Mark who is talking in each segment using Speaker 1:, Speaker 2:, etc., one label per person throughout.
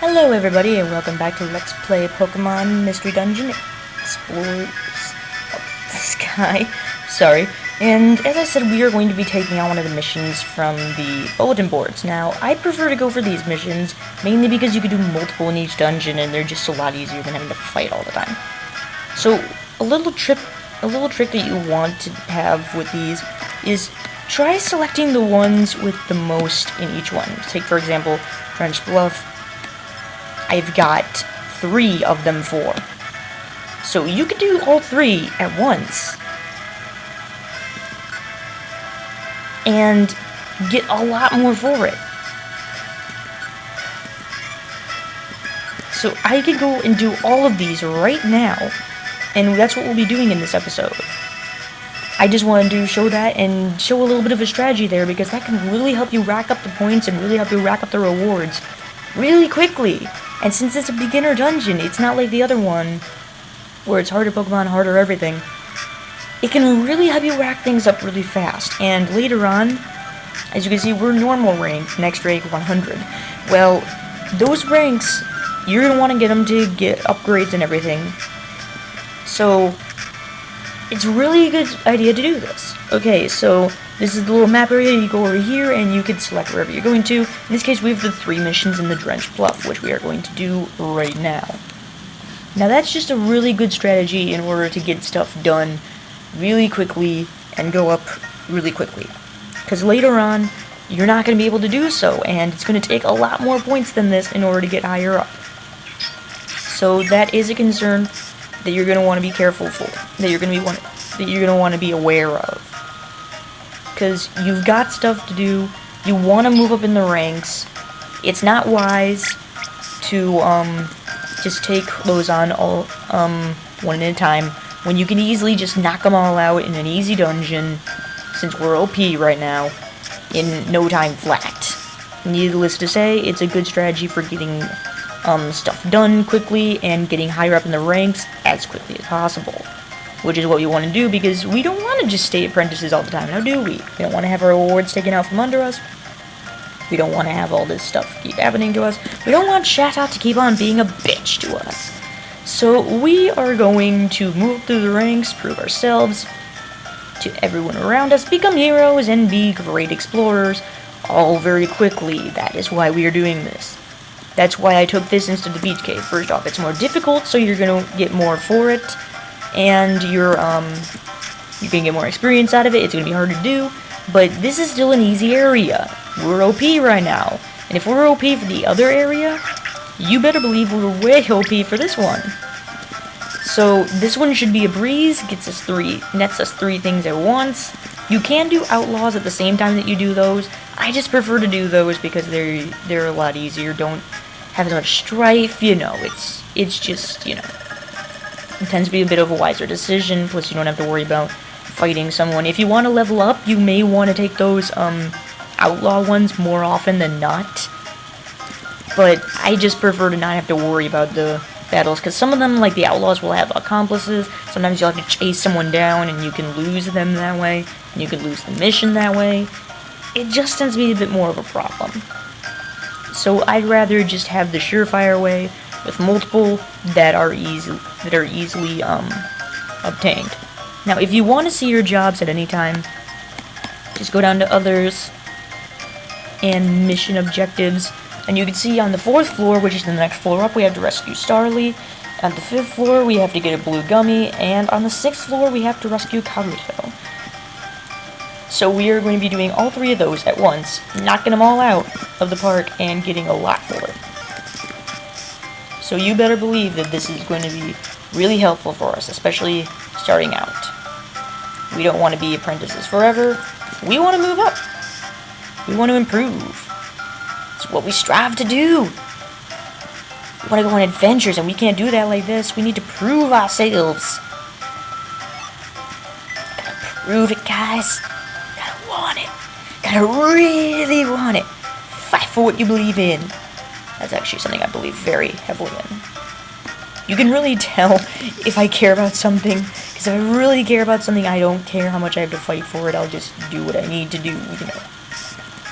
Speaker 1: Hello everybody and welcome back to Let's Play Pokemon Mystery Dungeon Explores the Sky. Sorry. And as I said, we are going to be taking on one of the missions from the bulletin boards. Now, I prefer to go for these missions, mainly because you can do multiple in each dungeon and they're just a lot easier than having to fight all the time. So, a little trick that you want to have with these is try selecting the ones with the most in each one. Take, for example, French Bluff. I've got 3 of them for. So you could do all 3 at once. And get a lot more for it. So I could go and do all of these right now. And that's what we'll be doing in this episode. I just wanted to show that and show a little bit of a strategy there, because that can really help you rack up the points and really help you rack up the rewards really quickly. And since it's a beginner dungeon, it's not like the other one, where it's harder Pokemon, harder everything. It can really help you rack things up really fast. And later on, as you can see, we're normal rank, next rank 100. Well, those ranks, you're going to want to get them to get upgrades and everything. So, it's really a good idea to do this. Okay, so this is the little map area. You go over here and you can select wherever you're going to. In this case, we have the 3 missions in the Drenched Bluff, which we are going to do right now. Now that's just a really good strategy in order to get stuff done really quickly and go up really quickly. Because later on, you're not going to be able to do so, and it's going to take a lot more points than this in order to get higher up. So that is a concern that you're going to want to be careful for, that you're going to want to be aware of. Because you've got stuff to do, you want to move up in the ranks. It's not wise to just take those on all one at a time, when you can easily just knock them all out in an easy dungeon, since we're OP right now, in no time flat. Needless to say, it's a good strategy for getting stuff done quickly and getting higher up in the ranks as quickly as possible. Which is what we want to do, because we don't want to just stay apprentices all the time, now do we? We don't want to have our rewards taken out from under us. We don't want to have all this stuff keep happening to us. We don't want Shatta to keep on being a bitch to us. So we are going to move through the ranks, prove ourselves to everyone around us, become heroes, and be great explorers, all very quickly. That is why we are doing this. That's why I took this instead of the beach cave. First off, it's more difficult, so you're going to get more for it. And you can get more experience out of it. It's going to be hard to do, but this is still an easy area. We're OP right now, and if we're OP for the other area, you better believe we're way OP for this one. So this one should be a breeze, nets us 3 things at once. You can do outlaws at the same time that you do those. I just prefer to do those because they're a lot easier. Don't have as much strife, it's just, It tends to be a bit of a wiser decision, plus you don't have to worry about fighting someone. If you want to level up, you may want to take those outlaw ones more often than not. But I just prefer to not have to worry about the battles, because some of them, like the outlaws, will have accomplices. Sometimes you'll have to chase someone down and you can lose them that way, and you can lose the mission that way. It just tends to be a bit more of a problem. So I'd rather just have the surefire way, with multiple that are easily obtained. Now, if you want to see your jobs at any time, just go down to others and mission objectives, and you can see on the 4th floor, which is the next floor up, we have to rescue Starly. On the 5th floor, we have to get a blue gummy, and on the 6th floor, we have to rescue Kabuto. So we are going to be doing all 3 of those at once, knocking them all out of the park and getting a lot for it. So you better believe that this is going to be really helpful for us, especially starting out. We don't want to be apprentices forever. We want to move up. We want to improve. It's what we strive to do. We want to go on adventures, and we can't do that like this. We need to prove ourselves. Gotta prove it, guys. Gotta want it. Gotta really want it. Fight for what you believe in. That's actually something I believe very heavily in. You can really tell if I care about something, because if I really care about something, I don't care how much I have to fight for it. I'll just do what I need to do,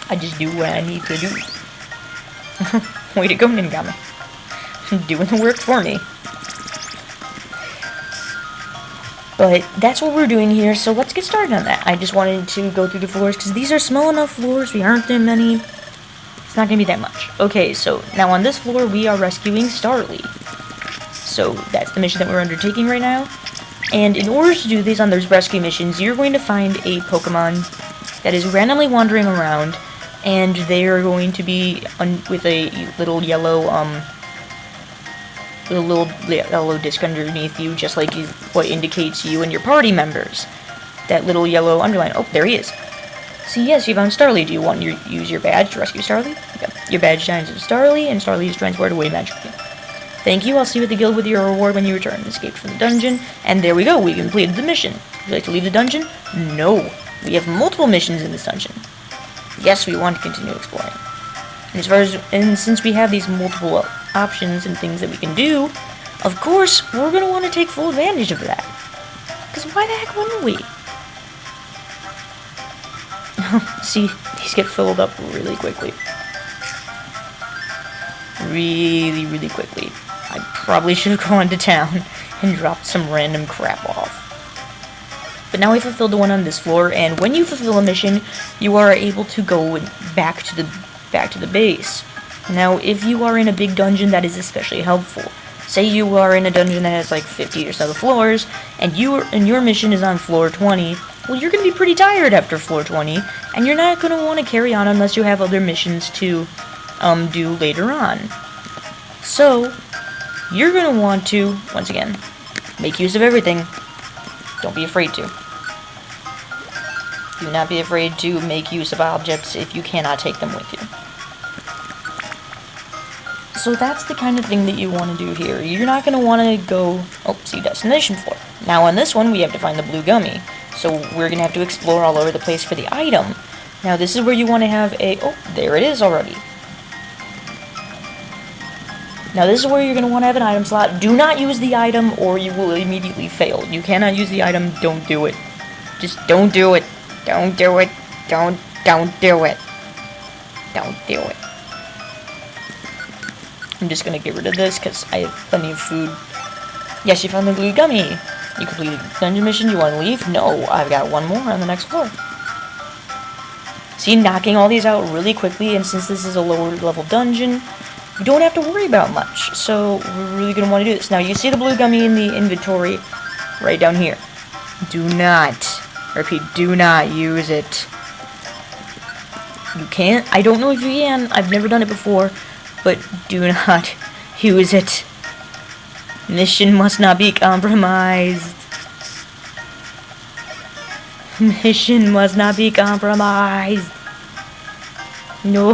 Speaker 1: I just do what I need to do. Way to go, Ningami. Doing the work for me. But that's what we're doing here, so let's get started on that. I just wanted to go through the floors, because these are small enough floors. We aren't that many. It's not going to be that much. Okay, so now on this floor, we are rescuing Starly. So that's the mission that we're undertaking right now. And in order to do these on those rescue missions, you're going to find a Pokemon that is randomly wandering around, and they are going to be with a little yellow, little yellow disc underneath you, just like what indicates you and your party members. That little yellow underline. Oh, there he is. So yes, you found Starly. Do you want to use your badge to rescue Starly? Yep. Your badge shines at Starly, and Starly is transported away magically. Thank you, I'll see you at the guild with your reward when you return. Escaped from the dungeon, and there we go, we completed the mission. Would you like to leave the dungeon? No. We have multiple missions in this dungeon. Yes, we want to continue exploring. And since we have these multiple options and things that we can do, of course, we're going to want to take full advantage of that. Because why the heck wouldn't we? See, these get filled up really quickly. Really, really quickly. I probably should have gone to town and dropped some random crap off. But now we fulfilled the one on this floor, and when you fulfill a mission, you are able to go back to the base. Now, if you are in a big dungeon, that is especially helpful. Say you are in a dungeon that has like 50 or so floors, and your mission is on floor 20. Well, you're going to be pretty tired after floor 20, and you're not going to want to carry on unless you have other missions to do later on. So, you're going to want to, once again, make use of everything. Don't be afraid to. Do not be afraid to make use of objects if you cannot take them with you. So that's the kind of thing that you want to do here. You're not going to want to go, see destination floor. Now on this one, we have to find the blue gummy. So we're going to have to explore all over the place for the item. Now this is where you want to have a, there it is already. Now this is where you're going to want to have an item slot. Do not use the item or you will immediately fail. You cannot use the item, don't do it. Just don't do it. Don't do it. Don't do it. Don't do it. I'm just going to get rid of this because I have plenty of food. Yes, you found the blue gummy. You completed the dungeon mission. You want to leave? No, I've got one more on the next floor. See, knocking all these out really quickly, and since this is a lower level dungeon, you don't have to worry about much. So we're really going to want to do this. Now, you see the blue gummy in the inventory right down here. Do not, repeat, do not use it. You can't. I don't know if you can. I've never done it before. But do not use it. Mission must not be compromised. Mission must not be compromised. No.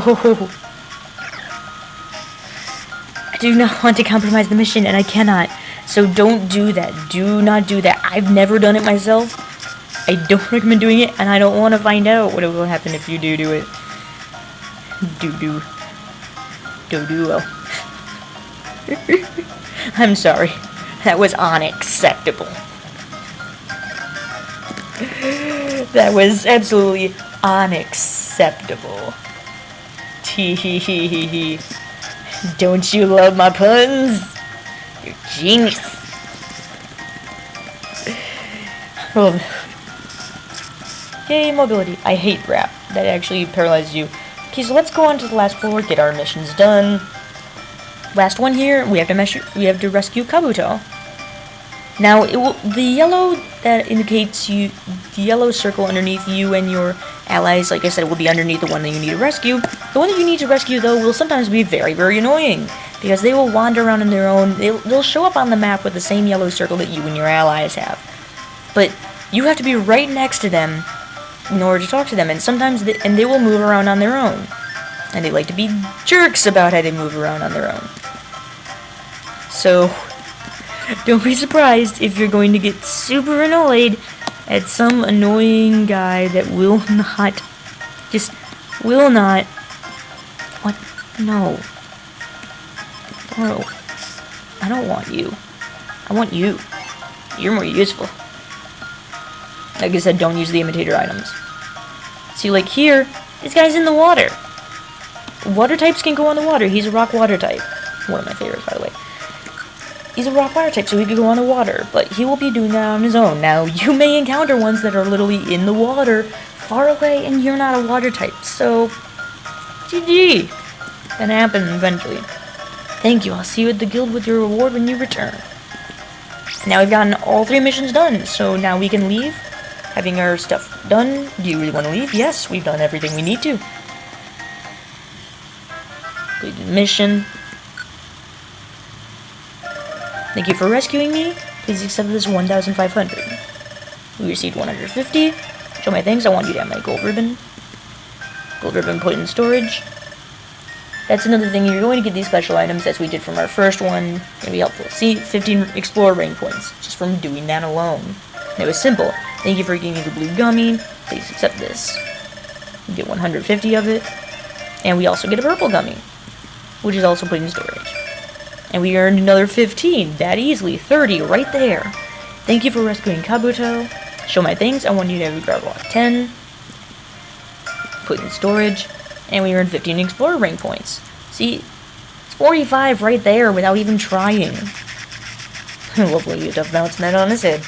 Speaker 1: I do not want to compromise the mission, and I cannot. So don't do that. Do not do that. I've never done it myself. I don't recommend doing it, and I don't want to find out what will happen if you do it. Do. I'm sorry. That was unacceptable. That was absolutely unacceptable. Tee. Don't you love my puns? You're genius. Oh. Yay, mobility. I hate rap. That actually paralyzes you. Okay, so let's go on to the last floor, get our missions done. Last one here, we have to rescue Kabuto. Now, the yellow that indicates you, the yellow circle underneath you and your allies, like I said, will be underneath the one that you need to rescue. The one that you need to rescue, though, will sometimes be very, very annoying, because they will wander around on their own. They'll show up on the map with the same yellow circle that you and your allies have. But you have to be right next to them in order to talk to them, and sometimes they will move around on their own. And they like to be jerks about how they move around on their own. So, don't be surprised if you're going to get super annoyed at some annoying guy that will not. What? No. Bro. I don't want you. I want you. You're more useful. Like I said, don't use the imitator items. See, like here, this guy's in the water. Water types can go on the water. He's a rock water type. One of my favorites, by the way. He's a rock water type, so he could go on the water, but he will be doing that on his own. Now, you may encounter ones that are literally in the water, far away, and you're not a water type, so GG. Gonna happen eventually. Thank you. I'll see you at the guild with your reward when you return. Now we've gotten all 3 missions done, so now we can leave. Having our stuff done. Do you really want to leave? Yes, we've done everything we need to. Completed mission. Thank you for rescuing me. Please accept this 1,500. We received 150. Show my thanks. I want you to have my gold ribbon. Gold ribbon put in storage. That's another thing. You're going to get these special items as we did from our first one. It'll be helpful. See, 15 Explorer Ring points just from doing that alone. And it was simple. Thank you for giving me the blue gummy. Please accept this. You get 150 of it. And we also get a purple gummy, which is also put in storage. And we earned another 15, that easily, 30 right there. Thank you for rescuing Kabuto. Show my thanks. I want you to have a grab log 10. Put in storage. And we earned 15 Explorer Ring points. See, it's 45 right there without even trying. Lovely tough bouncing that on his head.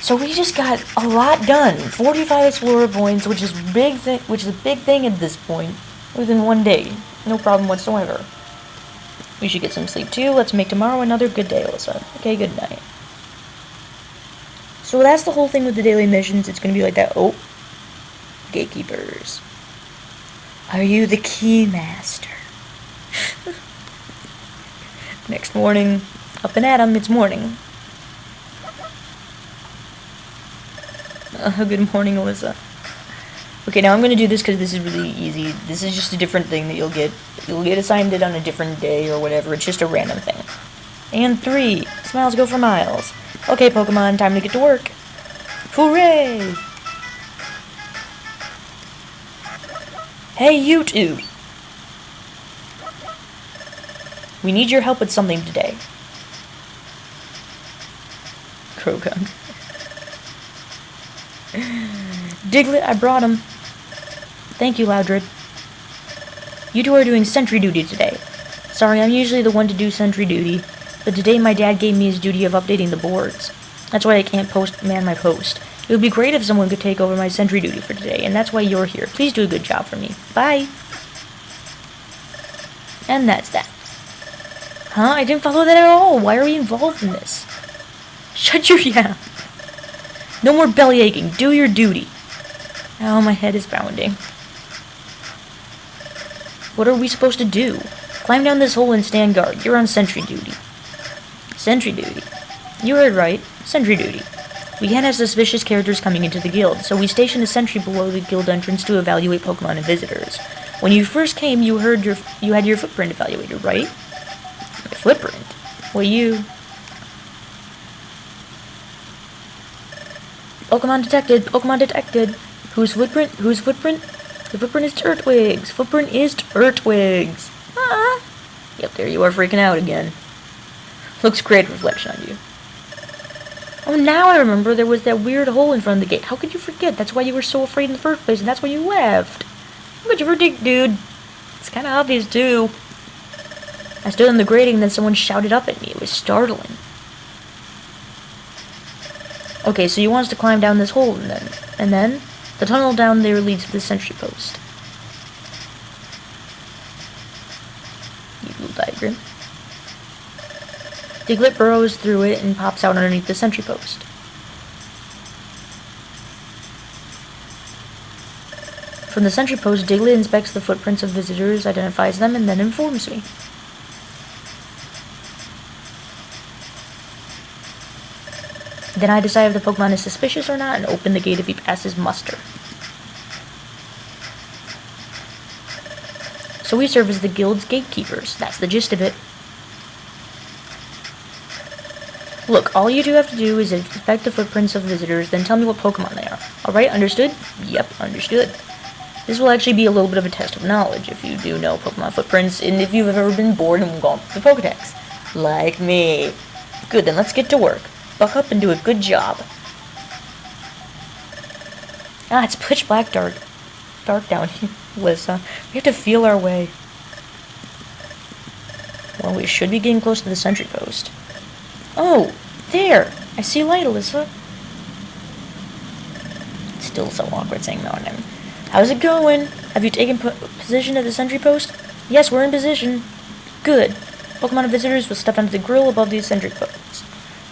Speaker 1: So we just got a lot done. 45 Explorer points, which is a big thing at this point, within one day. No problem whatsoever. We should get some sleep too. Let's make tomorrow another good day, Alyssa. Okay, good night. So that's the whole thing with the daily missions. It's gonna be like that. Oh, gatekeepers. Are you the keymaster? Next morning, up and at 'em. It's morning. Good morning, Alyssa. Okay, now I'm gonna do this because this is really easy. This is just a different thing that you'll get. You'll get assigned it on a different day or whatever. It's just a random thing. And 3. Smiles go for miles. Okay, Pokemon, time to get to work. Hooray! Hey, you two! We need your help with something today. Croagunk. Diglett, I brought him. Thank you, Loudred. You two are doing sentry duty today. Sorry, I'm usually the one to do sentry duty, but today my dad gave me his duty of updating the boards. That's why I can't man my post. It would be great if someone could take over my sentry duty for today, and that's why you're here. Please do a good job for me. Bye! And that's that. Huh? I didn't follow that at all. Why are we involved in this? Shut your yap. No more belly aching. Do your duty. Oh, my head is pounding. What are we supposed to do? Climb down this hole and stand guard. You're on sentry duty. Sentry duty. You heard right. Sentry duty. We can't have suspicious characters coming into the guild, so we stationed a sentry below the guild entrance to evaluate Pokemon and visitors. When you first came, you had your footprint evaluated, right? My footprint? Well, you... Pokemon detected. Pokemon detected. Whose footprint? Whose footprint? The footprint is Turtwig's. Footprint is Turtwig's. Ah. Yep, there you are freaking out again. Looks great reflection on you. Oh, now I remember there was that weird hole in front of the gate. How could you forget? That's why you were so afraid in the first place, and that's why you left. How could you forget, dude? It's kind of obvious, too. I stood on the grating, and then someone shouted up at me. It was startling. Okay, so you want us to climb down this hole, and then the tunnel down there leads to the sentry post. Neat little diagram. Diglett burrows through it and pops out underneath the sentry post. From the sentry post, Diglett inspects the footprints of visitors, identifies them, and then informs me. Then I decide if the Pokemon is suspicious or not and open the gate if he passes muster. So we serve as the guild's gatekeepers. That's the gist of it. Look, all you two have to do is inspect the footprints of visitors, then tell me what Pokemon they are. Alright, understood? Yep, understood. This will actually be a little bit of a test of knowledge, if you do know Pokemon footprints, and if you've ever been bored and gone through the Pokedex. Like me. Good, then let's get to work. Buck up and do a good job. Ah, it's pitch black dark down here. Alyssa. We have to feel our way. Well, we should be getting close to the sentry post. Oh, there! I see light, Alyssa. Still so awkward saying no name. How's it going? Have you taken position at the sentry post? Yes, we're in position. Good. Pokemon visitors will step onto the grill above the sentry posts.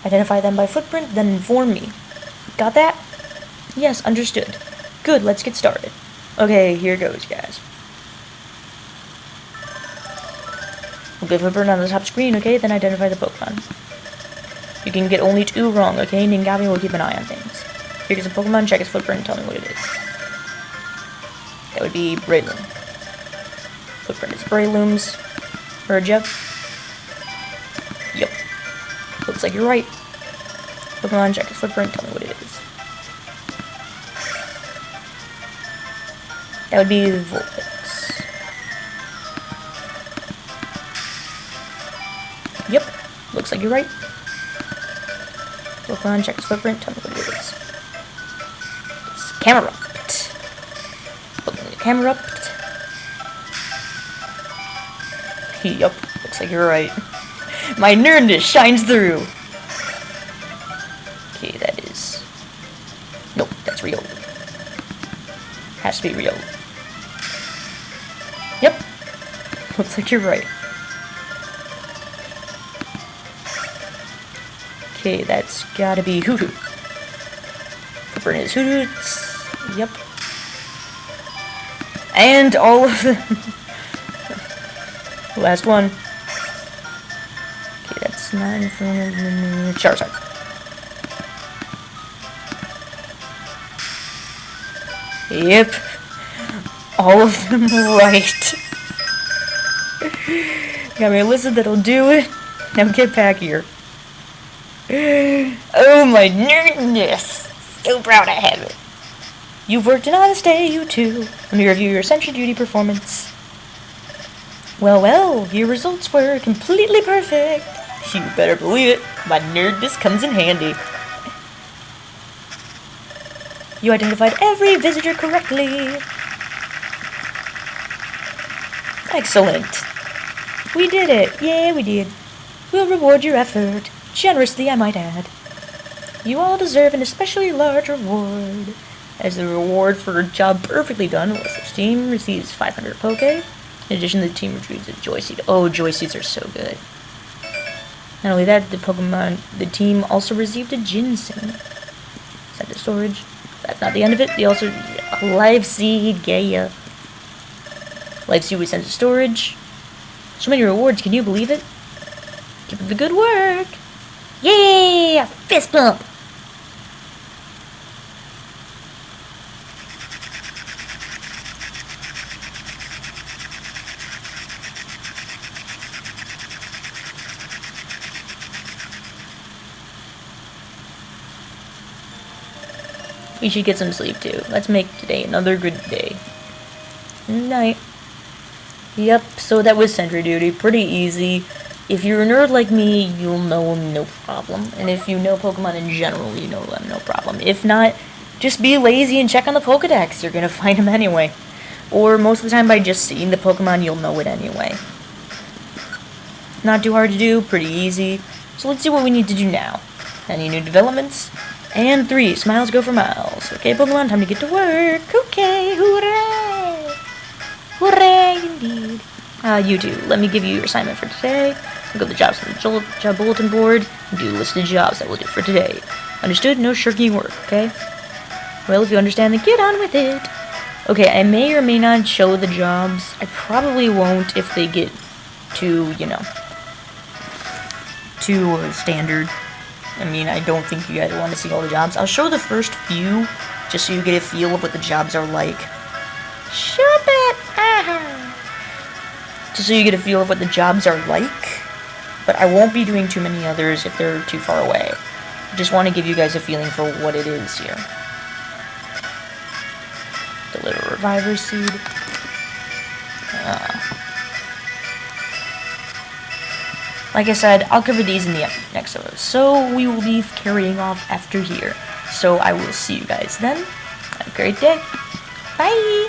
Speaker 1: Identify them by footprint, then inform me. Got that? Yes, understood. Good, let's get started. Okay, here goes, guys. We'll give footprint on the top screen, okay? Then identify the Pokemon. You can get only 2 wrong, okay? Ningabi will keep an eye on things. Here's a Pokemon, check its footprint and tell me what it is. That would be Breloom. Footprint is Breloom's. Heard ya? Yep. Looks like you're right. Pokemon, check its footprint, tell me what it is. That would be Vulpix. Yep. Looks like you're right. Pokemon, check its footprint, tell me what it is. It's Camerupt. Pokemon, Camerupt. Yup, looks like you're right. My nerdness shines through. Okay, that is... Nope, that's Rio. Has to be Rio. Yep. Looks like you're right. Okay, that's gotta be Hoothoot. Footprint is Hoothoot. Yep. And all of them. Last one. Okay, that's 9 for Charizard. Yep. All of them right. Got me a list that'll do it. Now get back here. Oh, my nerdness. So proud I have it. You've worked an honest day, you too. Let me review your sentry duty performance. Well, well, your results were completely perfect. You better believe it. My nerdness comes in handy. You identified every visitor correctly. Excellent. We did it. Yeah, we did. We'll reward your effort. Generously, I might add. You all deserve an especially large reward. As the reward for a job perfectly done, Alyssa's team receives 500 Poke. In addition, the team retrieves a Joy Seed. Oh, Joy Seeds are so good. Not only that, the team also received a Ginseng. Sent to storage. That's not the end of it. They also a Live Seed, yeah. Live Seed we sent to storage. So many rewards, can you believe it? Keep up the good work. Yeah! Fist bump! We should get some sleep too. Let's make today another good day. Night. Yep, so that was sentry duty. Pretty easy. If you're a nerd like me, you'll know them no problem. And if you know Pokemon in general, you know them no problem. If not, just be lazy and check on the Pokedex. You're gonna find them anyway. Or most of the time by just seeing the Pokemon, you'll know it anyway. Not too hard to do, pretty easy. So let's see what we need to do now. Any new developments? And 3, smiles go for miles. Okay, Pokemon, time to get to work. Okay, hooray! Hooray, indeed. You two, let me give you your assignment for today. Go to the jobs on the job bulletin board and do a list of jobs that we'll do for today. Understood? No shirking work, okay? Well, if you understand, then get on with it. Okay, I may or may not show the jobs. I probably won't if they get too, you know, too standard. I mean, I don't think you guys want to see all the jobs. I'll show the first few, just so you get a feel of what the jobs are like. Shut it! Just so you get a feel of what the jobs are like. But I won't be doing too many others if they're too far away. I just want to give you guys a feeling for what it is here. Deliver Reviver Seed. Like I said, I'll cover these in the next episode. So we will be carrying off after here. So I will see you guys then. Have a great day. Bye!